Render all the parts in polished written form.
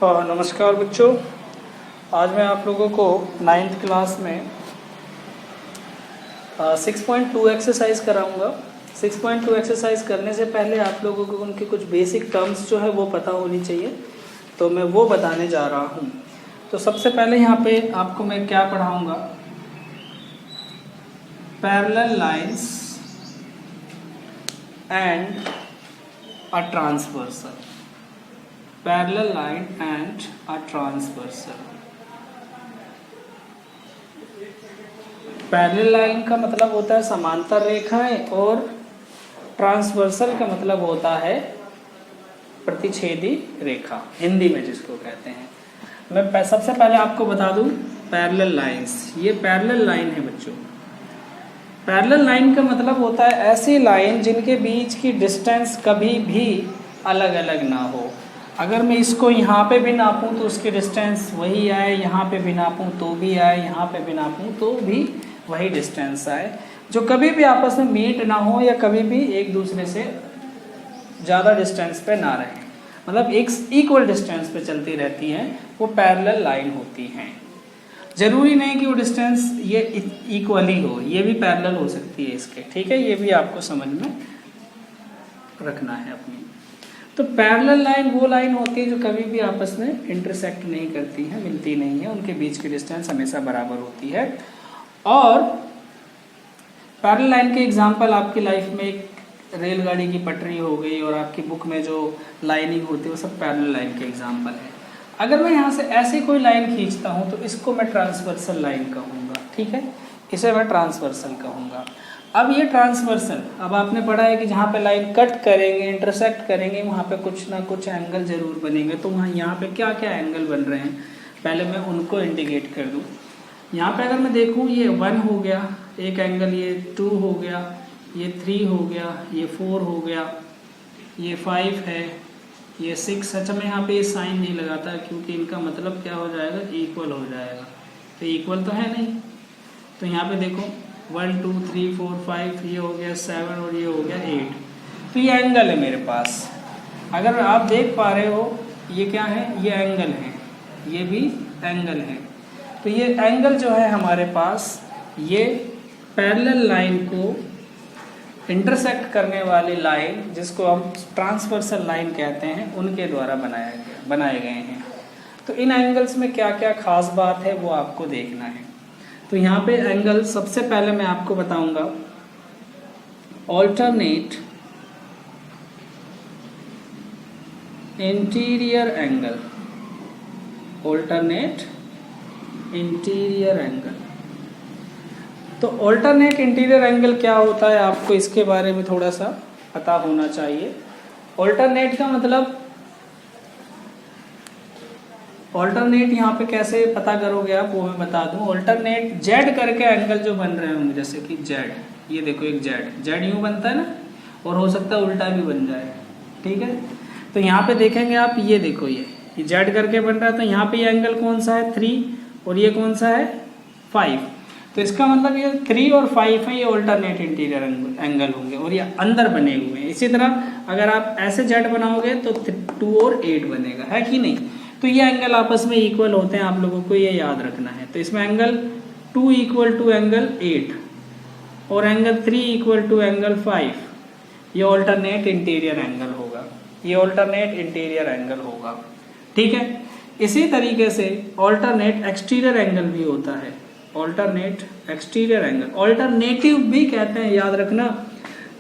नमस्कार बच्चों, आज मैं आप लोगों को 9th क्लास में 6.2 एक्सरसाइज कराऊंगा। 6.2 एक्सरसाइज करने से पहले आप लोगों को उनके कुछ बेसिक टर्म्स जो है वो पता होनी चाहिए, तो मैं वो बताने जा रहा हूँ। तो सबसे पहले यहाँ पे आपको मैं क्या पढ़ाऊँगा, parallel lines and a transversal. Parallel line and a transversal. Parallel line का मतलब होता है समांतर रेखाएं और ट्रांसवर्सल का मतलब होता है प्रतिच्छेदी रेखा, हिंदी में जिसको कहते हैं। मैं सबसे पहले आपको बता दूं पैरेलल लाइंस, ये पैरेलल लाइन है बच्चों। पैरेलल लाइन का मतलब होता है ऐसी लाइन जिनके बीच की डिस्टेंस कभी भी अलग अलग ना हो। अगर मैं इसको यहाँ पे भी नापूं तो उसकी डिस्टेंस वही आए, यहाँ पे भी नापूं तो भी आए, यहाँ पे भी नापूं तो भी वही डिस्टेंस आए, जो कभी भी आपस में मीट ना हो या कभी भी एक दूसरे से ज़्यादा डिस्टेंस पे ना रहे, मतलब एक इक्वल डिस्टेंस पे चलती रहती हैं, वो पैरेलल लाइन होती हैं। जरूरी नहीं कि वो डिस्टेंस ये इक्वल ही हो, ये भी पैरेलल हो सकती है इसके, ठीक है, ये भी आपको समझ में रखना है अपनी। तो पैरेलल लाइन वो लाइन होती है जो कभी भी आपस में इंटरसेक्ट नहीं करती है, मिलती नहीं है, उनके बीच की डिस्टेंस हमेशा बराबर होती है। और पैरेलल लाइन के एग्जांपल आपकी लाइफ में एक रेलगाड़ी की पटरी हो गई, और आपकी बुक में जो लाइनिंग होती है वो सब पैरेलल लाइन के एग्जांपल है। अगर मैं यहाँ से ऐसी कोई लाइन खींचता हूँ तो इसको मैं ट्रांसवर्सल लाइन कहूँगा, ठीक है, इसे मैं ट्रांसवर्सल कहूँगा। अब ये ट्रांसवर्सल, अब आपने पढ़ा है कि जहाँ पे लाइन कट करेंगे, इंटरसेक्ट करेंगे, वहाँ पे कुछ ना कुछ एंगल जरूर बनेंगे। तो वहाँ यहाँ पे क्या क्या एंगल बन रहे हैं, पहले मैं उनको इंडिकेट कर दूँ। यहाँ पे अगर मैं देखूँ, ये 1 हो गया एक एंगल, ये 2 हो गया, ये 3 हो गया, ये 4 हो गया, ये 5 है, ये 6। अच्छा, मैं यहाँ पे ये साइन नहीं लगाता क्योंकि इनका मतलब क्या हो जाएगा, इक्वल हो जाएगा। तो इक्वल तो है नहीं, तो यहाँ पे देखो 1 2 3 4 5, ये हो गया 7 और ये हो गया 8। तो ये एंगल है मेरे पास। अगर आप देख पा रहे हो ये क्या है, ये एंगल है, ये भी एंगल है। तो ये एंगल जो है हमारे पास, ये पैरेलल लाइन को इंटरसेक्ट करने वाली लाइन, जिसको हम ट्रांसवर्सल लाइन कहते हैं, उनके द्वारा बनाए गए हैं। तो इन एंगल्स में क्या क्या खास बात है वो आपको देखना है। तो यहाँ पे एंगल सबसे पहले मैं आपको बताऊंगा, alternate interior angle. Alternate interior angle. तो ऑल्टरनेट इंटीरियर एंगल क्या होता है, आपको इसके बारे में थोड़ा सा पता होना चाहिए। ऑल्टरनेट का मतलब, ऑल्टरनेट यहाँ पे कैसे पता करोगे आप, वो मैं बता दूं। ऑल्टरनेट जेड करके एंगल जो बन रहे होंगे, जैसे कि जेड, ये देखो एक जेड यूं बनता है ना, और हो सकता है उल्टा भी बन जाए, ठीक है। तो यहाँ पे देखेंगे आप, ये देखो ये जेड करके बन रहा है, तो यहाँ पे ये एंगल कौन सा है, 3, और ये कौन सा है, 5। तो इसका मतलब ये 3 और 5 है, ये ऑल्टरनेट इंटीरियर एंगल होंगे, और ये अंदर बने हुए हैं। इसी तरह अगर आप ऐसे जेड बनाओगे तो 2 और 8 बनेगा, है कि नहीं। तो ये एंगल आपस में इक्वल होते हैं, आप लोगों को ये याद रखना है। तो इसमें एंगल 2 इक्वल टू एंगल 8 और एंगल 3 इक्वल टू एंगल 5, ये ऑल्टरनेट इंटीरियर एंगल होगा, ये ऑल्टरनेट इंटीरियर एंगल होगा, ठीक है। इसी तरीके से ऑल्टरनेट एक्सटीरियर एंगल भी होता है, ऑल्टरनेट एक्सटीरियर एंगल, ऑल्टरनेटिव भी कहते हैं, याद रखना।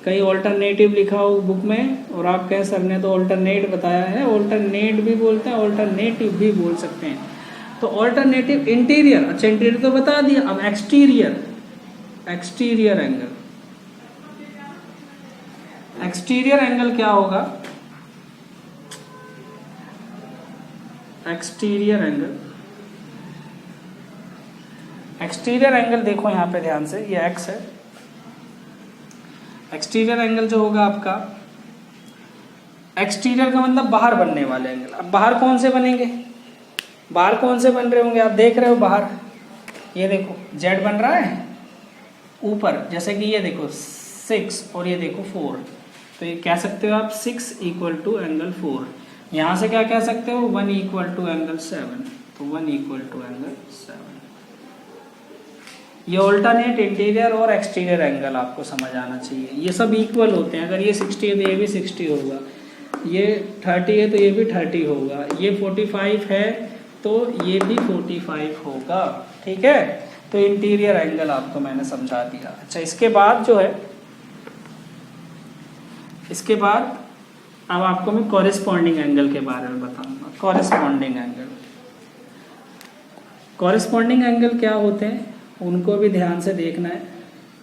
कहीं ऑल्टरनेटिव लिखा हो बुक में और आप कहें सर ने तो ऑल्टरनेट बताया है, ऑल्टरनेट भी बोलते हैं, ऑल्टरनेटिव भी बोल सकते हैं। तो ऑल्टरनेटिव इंटीरियर, अच्छा इंटीरियर तो बता दिया, अब exterior, exterior angle. Exterior angle क्या होगा, एक्सटीरियर एंगल, एक्सटीरियर एंगल देखो यहाँ पे ध्यान से, ये एक्स है। एक्सटीरियर एंगल जो होगा आपका, एक्सटीरियर का मतलब बाहर बनने वाले एंगल। अब बाहर कौन से बनेंगे, बाहर कौन से बन रहे होंगे, आप देख रहे हो बाहर, ये देखो जेड बन रहा है ऊपर, जैसे कि ये देखो 6 और ये देखो 4, तो ये कह सकते हो आप 6 इक्वल टू एंगल 4। यहाँ से क्या कह सकते हो, 1 इक्वल टू एंगल 7, तो 1 इक्वल टू एंगल 7। ये ऑल्टरनेट इंटीरियर और एक्सटीरियर एंगल आपको समझ आना चाहिए। ये सब इक्वल होते हैं, अगर ये 60 है तो ये भी 60 होगा, ये 30 है तो ये भी 30 होगा, ये 45 है तो ये भी 45 होगा। ठीक है, तो इंटीरियर एंगल आपको मैंने समझा दिया। अच्छा, इसके बाद जो है, इसके बाद अब आपको मैं कॉरेस्पॉन्डिंग एंगल के बारे में बताऊंगा। कॉरेस्पॉन्डिंग एंगल, कॉरेस्पॉन्डिंग एंगल क्या होते हैं उनको भी ध्यान से देखना है,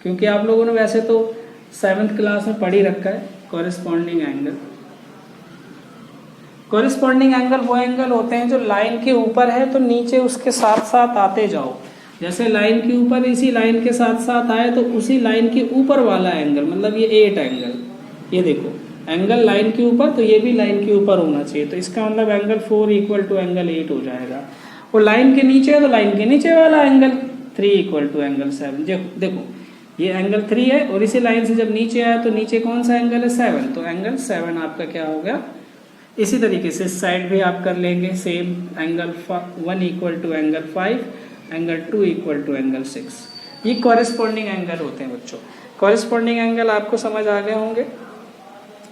क्योंकि आप लोगों ने वैसे तो 7th क्लास में पढ़ ही रखा है कॉरेस्पॉन्डिंग एंगल। कॉरेस्पॉन्डिंग एंगल वो एंगल होते हैं जो लाइन के ऊपर है तो नीचे उसके साथ साथ आते जाओ। जैसे लाइन के ऊपर इसी लाइन के साथ साथ आए तो उसी लाइन के ऊपर वाला एंगल, मतलब ये 8 एंगल, ये देखो एंगल लाइन के ऊपर, तो ये भी लाइन के ऊपर होना चाहिए, तो इसका मतलब एंगल 4 इक्वल टू एंगल 8 हो जाएगा। और लाइन के नीचे है तो लाइन के नीचे वाला एंगल 3 इक्वल टू एंगल 7। देखो ये एंगल 3 है और इसी लाइन से जब नीचे आया तो नीचे कौन सा एंगल है, 7, तो एंगल 7 आपका क्या हो गया। इसी तरीके से इस साइड भी आप कर लेंगे same, angle 1 equal to angle 5, angle 2 equal to angle 6। ये कॉरेस्पॉन्डिंग एंगल होते हैं बच्चों। कॉरेस्पॉन्डिंग एंगल आपको समझ आ गए होंगे।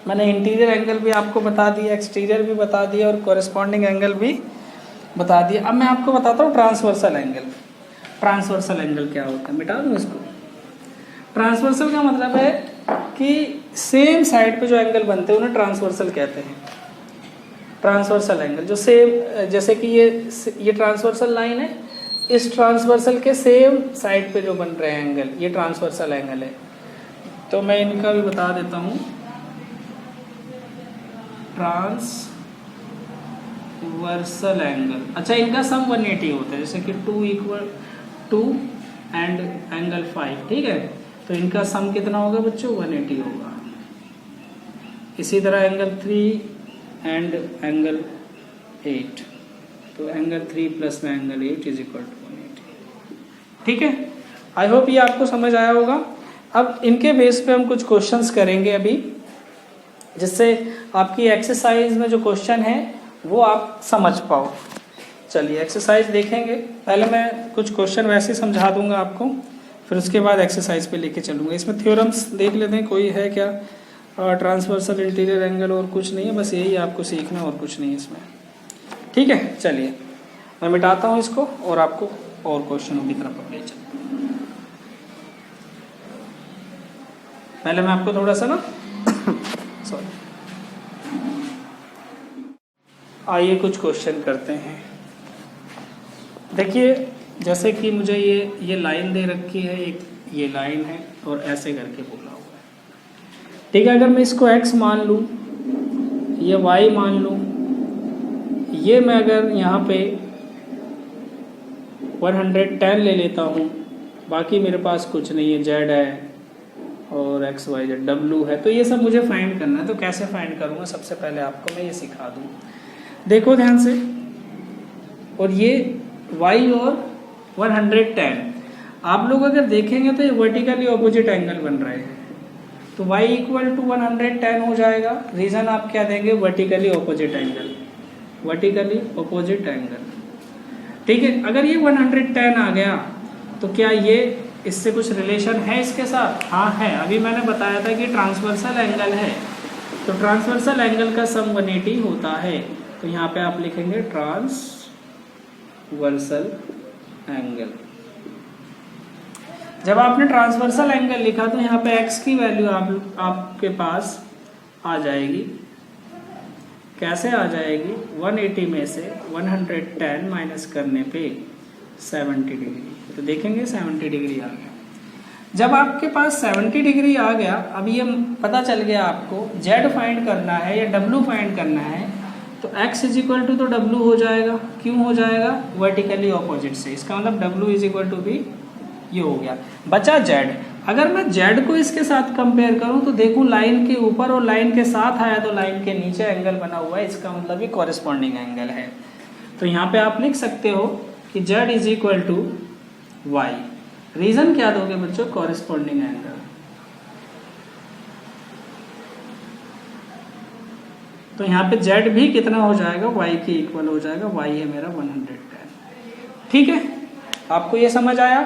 मैंने इंटीरियर एंगल भी आपको बता दिया, एक्सटीरियर भी बता दिया और कॉरेस्पॉन्डिंग एंगल भी बता दिया। अब मैं आपको बताता हूँ ट्रांसवर्सल एंगल। ट्रांसवर्सल एंगल क्या होता है, मिटा दूँ इसको। ट्रांसवर्सल का मतलब है कि सेम साइड पे जो एंगल बनते हैं उन्हें ट्रांसवर्सल कहते हैं। ट्रांसवर्सल एंगल जो सेम, जैसे कि ये ट्रांसवर्सल लाइन है, इस ट्रांसवर्सल के सेम साइड पे जो बन रहे हैं एंगल, ये ट्रांसवर्सल एंगल है। तो मैं इनका भी बता देता हूँ। ट्रांसवर्सल एंगल, अच्छा इनका सम 180 होता है, जैसे कि 2 इक्वल 2 एंड एंगल 5, ठीक है, तो इनका सम कितना होगा बच्चों, 180 होगा। इसी तरह एंगल 3 एंड एंगल 8, तो एंगल 3 प्लस में एंगल 8 इज इक्वल टू 180। ठीक है, आई होप ये आपको समझ आया होगा। अब इनके बेस पे हम कुछ क्वेश्चंस करेंगे अभी, जिससे आपकी एक्सरसाइज में जो क्वेश्चन है वो आप समझ पाओ। चलिए एक्सरसाइज देखेंगे। पहले मैं कुछ क्वेश्चन वैसे समझा दूंगा आपको, फिर उसके बाद एक्सरसाइज पे लेके चलूंगा। इसमें थ्योरम्स देख लेते हैं, कोई है क्या। ट्रांसवर्सल इंटीरियर एंगल और कुछ नहीं है, बस यही आपको सीखना और कुछ नहीं है इसमें। ठीक है, चलिए मैं मिटाता हूँ इसको और आपको और क्वेश्चनों की तरफ ले चलता हूँ। पहले मैं आपको थोड़ा सा ना सॉरी, आइए कुछ क्वेश्चन करते हैं। देखिए जैसे कि मुझे ये लाइन दे रखी है, एक ये लाइन है और ऐसे करके बोला हुआ है। ठीक है, अगर मैं इसको x मान लूँ, ये y मान लूँ, ये मैं अगर यहाँ पे 110 ले लेता हूँ, बाकी मेरे पास कुछ नहीं है, z है और x y z w है, तो ये सब मुझे फाइंड करना है। तो कैसे फाइंड करूँगा, सबसे पहले आपको मैं ये सिखा दूँ। देखो ध्यान से, और ये y और 110 आप लोग अगर देखेंगे तो ये वर्टिकली ऑपोजिट एंगल बन रहे हैं, तो y इक्वल टू 110 हो जाएगा। रीजन आप क्या देंगे, vertically opposite angle, vertically opposite angle. ठीक है, अगर ये 110 आ गया तो क्या ये इससे कुछ रिलेशन है इसके साथ, हाँ है। अभी मैंने बताया था कि ट्रांसवर्सल एंगल है, तो ट्रांसवर्सल एंगल का सम 180 होता है। तो यहाँ पे आप लिखेंगे ट्रांसवर्सल एंगल। जब आपने ट्रांसवर्सल एंगल लिखा तो यहाँ पे x की वैल्यू आपके पास आ जाएगी। कैसे आ जाएगी, 180 में से 110 माइनस करने पे 70 डिग्री, तो देखेंगे 70 डिग्री आ गया। जब आपके पास 70 डिग्री आ गया, अब ये पता चल गया आपको z फाइंड करना है या w फाइंड करना है, तो x इज इक्वल टू तो w हो जाएगा। क्यों हो जाएगा, वर्टिकली ऑपोजिट से, इसका मतलब w इज इक्वल टू भी ये हो गया। बचा z। अगर मैं z को इसके साथ कंपेयर करूं तो देखूं लाइन के ऊपर और लाइन के साथ आया तो लाइन के नीचे एंगल बना हुआ है, इसका मतलब ये कॉरेस्पॉन्डिंग एंगल है। तो यहाँ पे आप लिख सकते हो कि z is equal to y। Reason क्या दोगे बच्चों, कॉरेस्पॉन्डिंग एंगल। तो यहाँ पे z भी कितना हो जाएगा, y के इक्वल हो जाएगा, y है मेरा 110। ठीक है, आपको ये समझ आया।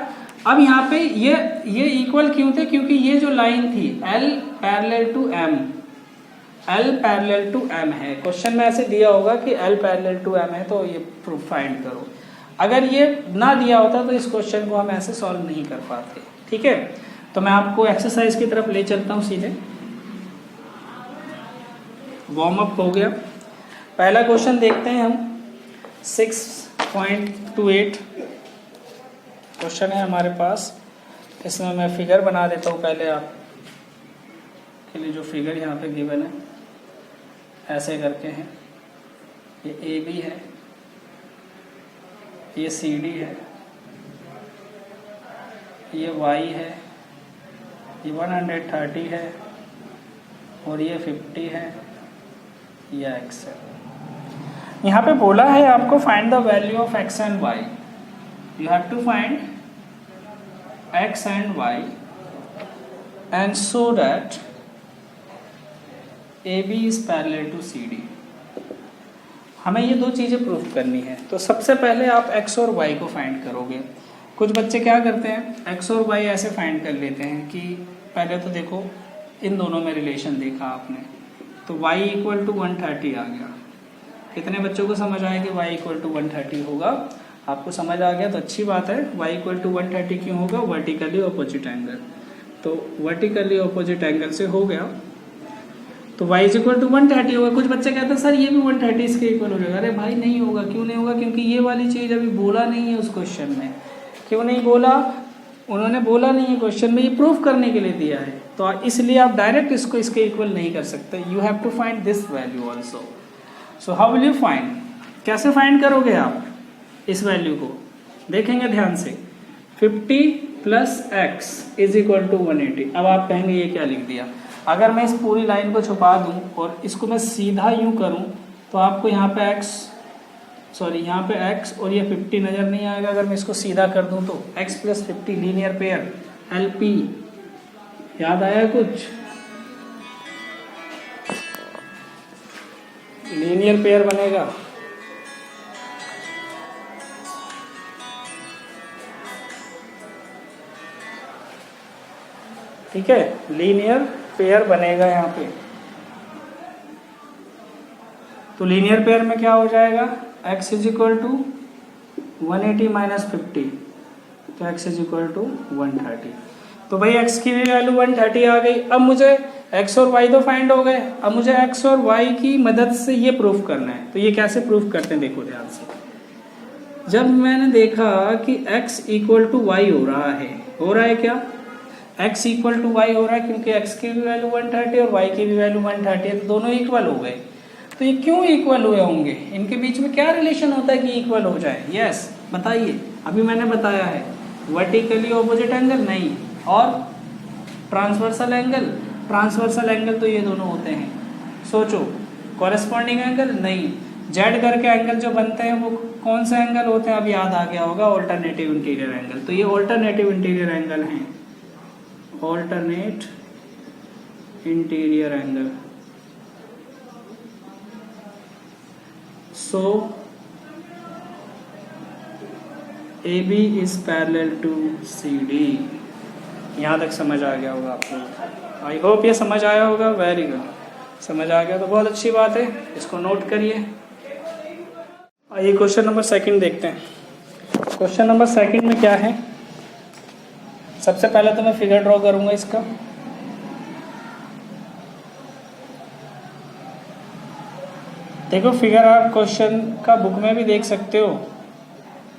अब यहाँ पे ये इक्वल क्यों थे, क्योंकि ये जो लाइन थी L parallel to M, L parallel to M है। क्वेश्चन में ऐसे दिया होगा कि L पैरेलल टू M है तो ये प्रूफ फाइंड करो। अगर ये ना दिया होता तो इस क्वेश्चन को हम ऐसे सॉल्व नहीं कर पाते। ठीक है, तो मैं आपको एक्सरसाइज की तरफ ले चलता हूँ सीधे। वार्म अप हो गया। पहला क्वेश्चन देखते हैं हम, 6.28 क्वेश्चन है हमारे पास। इसमें मैं फिगर बना देता हूँ पहले आप के लिए। जो फिगर यहाँ पे गिवन है ऐसे करके हैं, ये ए बी है, ये सी डी है, ये वाई है, ये 130 है और ये 50 है, ये एक्स है। यहाँ पे बोला है आपको find the value of X and Y. You have to find X and Y and so that A B is parallel to C D. हमें ये दो चीज़ें प्रूफ करनी है। तो सबसे पहले आप x और y को फाइंड करोगे। कुछ बच्चे क्या करते हैं, x और y ऐसे फाइंड कर लेते हैं कि पहले तो देखो इन दोनों में रिलेशन देखा आपने, तो y इक्वल टू 130 आ गया। कितने बच्चों को समझ आया कि y इक्वल टू 130 होगा? आपको समझ आ गया तो अच्छी बात है। y इक्वल टू 130 क्यों होगा? Vertically opposite angle. तो वर्टिकली अपोजिट एंगल से हो गया तो y इज इक्वल टू 130 होगा। कुछ बच्चे कहते हैं सर ये भी 130 इसके इक्वल हो जाएगा। अरे भाई नहीं होगा। क्यों नहीं होगा? क्योंकि ये वाली चीज़ अभी बोला नहीं है उस क्वेश्चन में। क्यों नहीं बोला? उन्होंने बोला नहीं है क्वेश्चन में, ये प्रूफ करने के लिए दिया है। तो इसलिए आप डायरेक्ट इसको इसके इक्वल नहीं कर सकते। You have to find this value also. So how will you find? कैसे फाइंड करोगे आप इस वैल्यू को? देखेंगे ध्यान से। 50 plus X is equal to 180। अब आप कहेंगे ये क्या लिख दिया? अगर मैं इस पूरी लाइन को छुपा दूं और इसको मैं सीधा यूं करूं तो आपको यहाँ पे यहाँ पे x और ये 50 नज़र नहीं आएगा। अगर मैं इसको सीधा कर दूं तो x plus 50 linear pair LP। याद आया कुछ? लीनियर पेयर बनेगा। ठीक है, लीनियर पेयर बनेगा यहाँ पे। तो लीनियर पेयर में क्या हो जाएगा? x is equal to 180 minus 50, तो x इज इक्वल टू 130। तो भाई x की भी वैल्यू 130 आ गई। अब मुझे x और y तो फाइंड हो गए। अब मुझे x और y की मदद से ये प्रूफ करना है। तो ये कैसे प्रूफ करते हैं देखो ध्यान से। जब मैंने देखा कि x इक्वल टू y हो रहा है क्या? x इक्वल टू वाई हो रहा है क्योंकि x की भी वैल्यू 130 और y की भी वैल्यू 130 है, तो दोनों इक्वल हो गए। तो ये क्यों इक्वल हुए होंगे? इनके बीच में क्या रिलेशन होता है कि इक्वल हो जाए? यस, बताइए। अभी मैंने बताया है वर्टिकली ऑपोजिट एंगल नहीं, और ट्रांसवर्सल एंगल। ट्रांसवर्सल एंगल तो ये दोनों होते हैं। सोचो, कॉरेस्पॉन्डिंग एंगल नहीं। जेड करके एंगल जो बनते हैं वो कौन से एंगल होते हैं? अब याद आ गया होगा, ऑल्टरनेटिव इंटीरियर एंगल। तो ये ऑल्टरनेटिव इंटीरियर एंगल हैं, alternate interior angle. So AB is parallel to CD। यहाँ तक समझ आ गया होगा आपको। आई होप ये समझ आया होगा। वेरी गुड, समझ आ गया तो बहुत अच्छी बात है। इसको नोट करिए। आइए क्वेश्चन नंबर 2 देखते हैं। क्वेश्चन नंबर 2 में क्या है? सबसे पहले तो मैं फिगर ड्रॉ करूंगा इसका। देखो फिगर आप क्वेश्चन का बुक में भी देख सकते हो।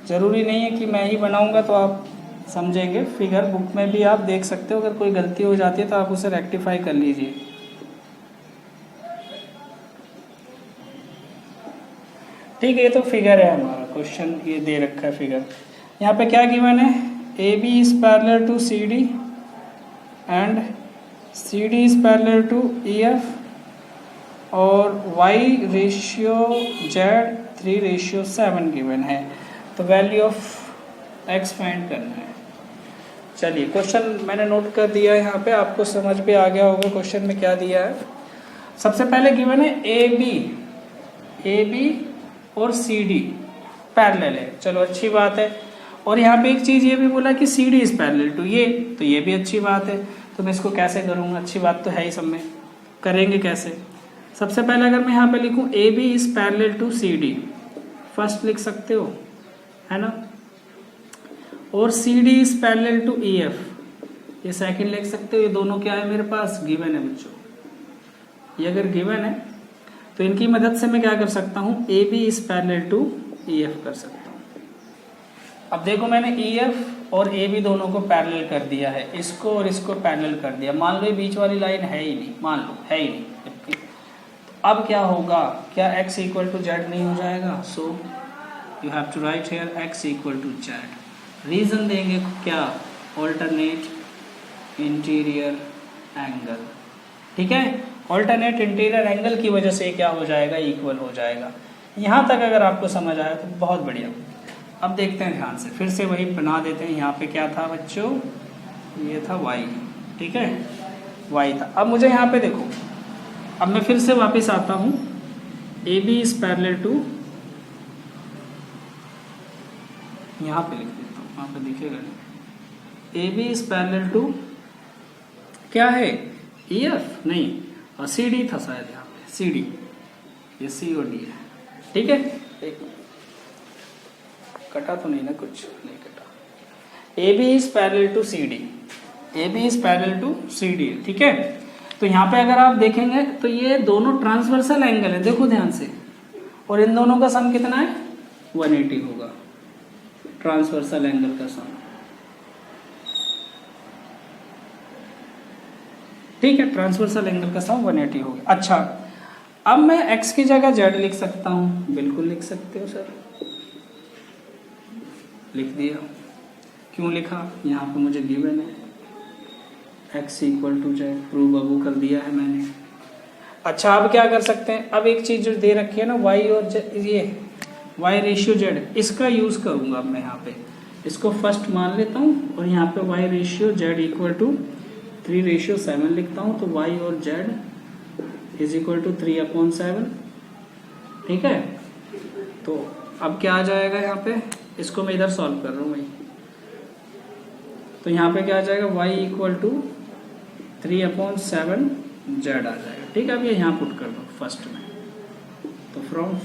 जरूरी नहीं है कि मैं ही बनाऊंगा तो आप समझेंगे। फिगर बुक में भी आप देख सकते हो। अगर कोई गलती हो जाती है तो आप उसे रेक्टिफाई कर लीजिए। ठीक है, ये तो फिगर है हमारा। क्वेश्चन ये दे रखा है फिगर। यहाँ पे क्या गिवन है? AB is parallel to CD and CD is parallel to EF और Y रेशियो Z 3:7 गिवन है। तो वैल्यू ऑफ X फाइंड करना है। चलिए क्वेश्चन मैंने नोट कर दिया है यहाँ पे। आपको समझ पे आ गया होगा क्वेश्चन में क्या दिया है। सबसे पहले गिवन है ए बी और सी डी पैरेलल है, चलो अच्छी बात है। और यहाँ पे एक चीज ये भी बोला कि C D is parallel to ये, तो ये भी अच्छी बात है। तो मैं इसको कैसे करूँगा, अच्छी बात तो है ही सब में, करेंगे कैसे। सबसे पहले अगर मैं यहाँ पे लिखूँ A B is parallel to C D, first लिख सकते हो है ना, और C D is parallel to E F, ये सेकंड लिख सकते हो। ये दोनों क्या है मेरे पास, गिवन है बच्चों। ये अगर गिवन है तो इनकी मदद से मैं क्या कर सकता हूँ, A B is parallel to E F कर सकता हूँ। अब देखो मैंने ई एफ और ए बी दोनों को पैरेलल कर दिया है, इसको और इसको पैरेलल कर दिया। मान लो ये बीच वाली लाइन है ही नहीं, मान लो है ही नहीं, तो अब क्या होगा, क्या x इक्वल टू जेड नहीं हो जाएगा। So you have to write here x equal to Z. Reason देंगे क्या, ऑल्टरनेट इंटीरियर एंगल, ठीक है। ऑल्टरनेट इंटीरियर एंगल की वजह से क्या हो जाएगा, इक्वल हो जाएगा। यहाँ तक अगर आपको समझ आया तो बहुत बढ़िया। अब देखते हैं ध्यान से, फिर से वही बना देते हैं। यहाँ पे क्या था बच्चों, ये था y, ठीक है, y था। अब मुझे यहाँ पे देखो, अब मैं फिर से वापस आता हूँ, A B is parallel to, यहाँ पे लिख देता हूँ, वहाँ पे दिखेगा नहीं। A B is parallel to क्या है, ई एफ नहीं, और सी डी था शायद, यहाँ पे सी डी, ये सी और डी है, ठीक है। एक कटा तो नहीं ना, कुछ नहीं कटा। A B is parallel to C D, A B is parallel to C D, ठीक है। तो यहाँ पे अगर आप देखेंगे तो ये दोनों ट्रांसवर्सल एंगल है, देखो ध्यान से, और इन दोनों का सम कितना है, 180 होगा, ट्रांसवर्सल एंगल का सम, ठीक है। ट्रांसवर्सल एंगल का सम 180 हो गया। अच्छा, अब मैं x की जगह z लिख सकता हूँ, बिल्कुल लिख सकते हो सर, लिख दिया। क्यों लिखा, यहाँ पे मुझे गिवन है x equal to Z, prove अबू कर दिया है मैंने। अच्छा, अब क्या कर सकते हैं, अब एक चीज जो दे रखी है ना, y और ये y रेशियो z, इसका यूज करूंगा। अब मैं यहाँ पे इसको फर्स्ट मान लेता हूँ, और यहाँ पे y ratio z equal to 3:7 लिखता हूँ। तो y और z इज इक्वल टू 3/7, ठीक है। तो अब क्या आ जाएगा यहाँ पे, इसको मैं इधर सॉल्व कर रहा हूँ भाई, तो यहाँ पे क्या आ जाएगा, y इक्वल टू 3/7 z आ जाएगा, ठीक है। अब ये यहाँ पुट कर दो फर्स्ट में, तो फ्रॉम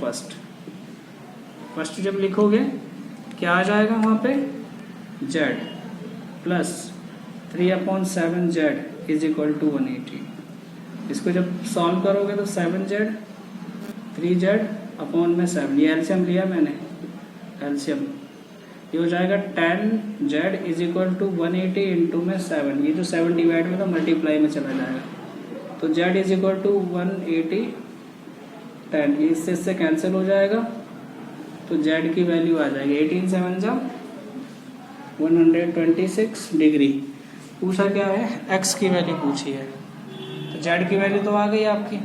फर्स्ट जब लिखोगे क्या आ जाएगा वहाँ पे, z plus 3/7 z is equal to 180। इसको जब सॉल्व करोगे तो 7z 3z अपॉन में 7, ये एलसीएम लिया मैंने, एलसीएम ये हो जाएगा 10z is equal to 180 into में 7, ये जो 7 डिवाइड में तो मल्टीप्लाई में चला जाएगा, तो z इज इक्वल टू 180 10, इससे कैंसिल हो जाएगा, तो z की वैल्यू आ जाएगी 18 7 126 डिग्री। पूछा क्या है, x की वैल्यू पूछी है, तो z की वैल्यू तो आ गई आपकी।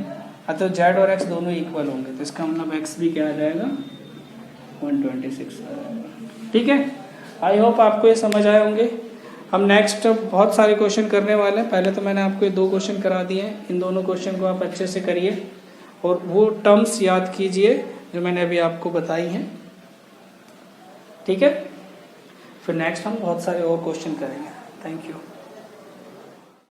तो z और x दोनों इक्वल होंगे, तो इसका मतलब x भी क्या आ जाएगा, 126 आ जाएगा, ठीक है। आई होप आपको ये समझ आए होंगे। हम नेक्स्ट बहुत सारे क्वेश्चन करने वाले हैं। पहले तो मैंने आपको ये 2 क्वेश्चन करा दिए हैं, इन दोनों क्वेश्चन को आप अच्छे से करिए और वो टर्म्स याद कीजिए जो मैंने अभी आपको बताई हैं, ठीक है। फिर नेक्स्ट हम बहुत सारे और क्वेश्चन करेंगे। Thank you.